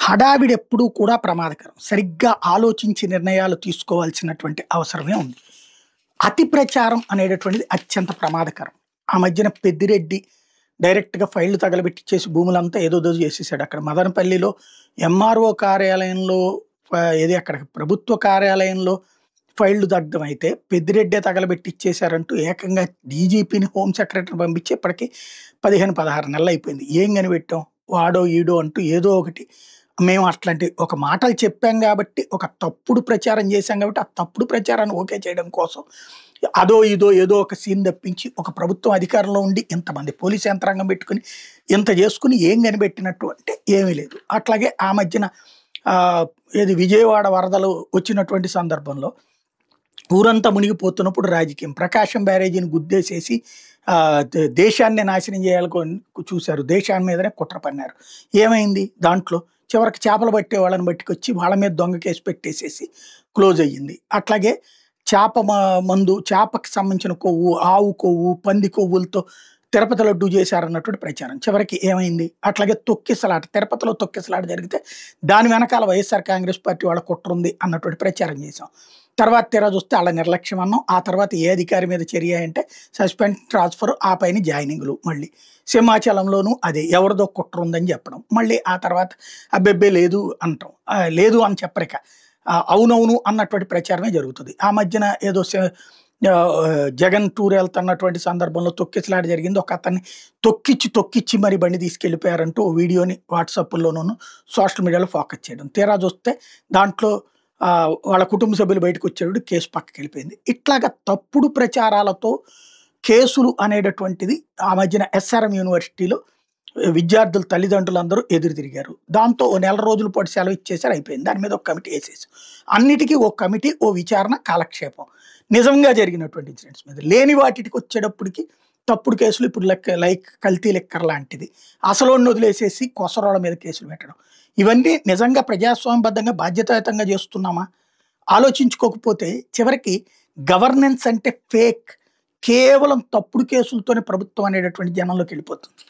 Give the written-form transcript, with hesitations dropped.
హడావిడి ఎప్పుడూ కూడా ప్రమాదకరం. సరిగ్గా ఆలోచించి నిర్ణయాలు తీసుకోవాల్సినటువంటి అవసరమే ఉంది. అతి ప్రచారం అనేటటువంటిది అత్యంత ప్రమాదకరం. ఆ మధ్యన పెద్దిరెడ్డి డైరెక్ట్‌గా ఫైళ్లు తగలబెట్టిచ్చేసి భూములంతా ఏదోదో చేసేసాడు. అక్కడ మదనపల్లిలో ఎంఆర్ఓ కార్యాలయంలో ఏది అక్కడ ప్రభుత్వ కార్యాలయంలో ఫైళ్లు దగ్ధమైతే పెద్దిరెడ్డే తగలబెట్టిచ్చేసారంటూ ఏకంగా డీజీపీని, హోమ్ సెక్రటరీని పంపించి ఇప్పటికి 15, 16 నెలలయిపోయింది. ఏం కనిపెట్టాం? వాడో ఈడో అంటూ ఏదో ఒకటి మేము అట్లాంటి ఒక మాటలు చెప్పాం కాబట్టి, ఒక తప్పుడు ప్రచారం చేశాం కాబట్టి, ఆ తప్పుడు ప్రచారాన్ని ఓకే చేయడం కోసం అదో ఇదో ఏదో ఒక సీన్ తప్పించి ఒక ప్రభుత్వం అధికారంలో ఉండి ఇంతమంది పోలీస్ యంత్రాంగం పెట్టుకుని ఇంత చేసుకుని ఏం కనిపెట్టినట్టు అంటే ఏమీ లేదు. అట్లాగే ఆ మధ్యన ఏది విజయవాడ వరదలు వచ్చినటువంటి సందర్భంలో ఊరంతా మునిగిపోతున్నప్పుడు రాజకీయం ప్రకాశం బ్యారేజీని గుద్దేసేసి దేశాన్ని నాశనం చేయాలని చూశారు. దేశాన్ని మీదనే కుట్ర పన్నారు. ఏమైంది దాంట్లో? చివరికి చేపలు పట్టే వాళ్ళని పట్టుకొచ్చి వాళ్ళ మీద దొంగ కేసు పెట్టేసేసి క్లోజ్ అయ్యింది. అట్లాగే చేప మందు, చేపకి సంబంధించిన కొవ్వు, ఆవు కొవ్వు, పంది కొవ్వులతో తిరుపతి లడ్డూ చేశారన్నటువంటి ప్రచారం. చివరికి ఏమైంది? అట్లాగే తొక్కిసలాట, తిరుపతిలో తొక్కిసలాట జరిగితే దాని వెనకాల వైఎస్ఆర్ కాంగ్రెస్ పార్టీ వాళ్ళ కుట్ర ఉంది అన్నటువంటి ప్రచారం చేశాం. తర్వాత తీరా చూస్తే వాళ్ళ నిర్లక్ష్యం అన్నాం. ఆ తర్వాత ఏ అధికారి మీద చర్య అంటే సస్పెండ్, ట్రాన్స్ఫర్, ఆ పైన జాయినింగ్లు. మళ్ళీ సింహాచలంలోనూ అదే ఎవరిదో కుట్ర ఉందని చెప్పడం. మళ్ళీ ఆ తర్వాత అబ్బెబ్బే లేదు అంటాం. లేదు అని చెప్పరిక అవునవును అన్నటువంటి ప్రచారమే జరుగుతుంది. ఆ మధ్యన ఏదో జగన్ టూర్ వెళ్తున్నటువంటి సందర్భంలో తొక్కిసలాట జరిగింది. ఒక అతన్ని తొక్కిచ్చి మరి బండి తీసుకెళ్ళిపోయారంటూ ఓ వీడియోని వాట్సాప్లోనూ సోషల్ మీడియాలో ఫోకస్ చేయడం. తీరా చూస్తే దాంట్లో వాళ్ళ కుటుంబ సభ్యులు బయటకు వచ్చేటప్పుడు కేసు పక్కకి వెళ్ళిపోయింది. ఇట్లాగా తప్పుడు ప్రచారాలతో కేసులు అనేటటువంటిది ఆ మధ్యన ఎస్ఆర్ఎం యూనివర్సిటీలో విద్యార్థుల తల్లిదండ్రులందరూ ఎదురు తిరిగారు. దాంతో ఓ నెల రోజుల పాటు సెలవు ఇచ్చేసారు, అయిపోయింది. దాని మీద ఒక కమిటీ వేసేసి అన్నిటికీ ఓ కమిటీ, ఓ విచారణ, కాలక్షేపం. నిజంగా జరిగినటువంటి ఇన్సిడెంట్స్ మీద లేని వాటికి వచ్చేటప్పటికి తప్పుడు కేసులు ఇప్పుడు లైక్ కల్తీ లెక్కర్ లాంటిది అసలు వదిలేసేసి కొసరోళ్ళ మీద కేసులు పెట్టడం. ఇవన్నీ నిజంగా ప్రజాస్వామ్యబద్ధంగా బాధ్యతాయుతంగా చేస్తున్నామా? ఆలోచించుకోకపోతే చివరికి గవర్నెన్స్ అంటే ఫేక్, కేవలం తప్పుడు కేసులతోనే ప్రభుత్వం అనేటటువంటి జనంలోకి వెళ్ళిపోతుంది.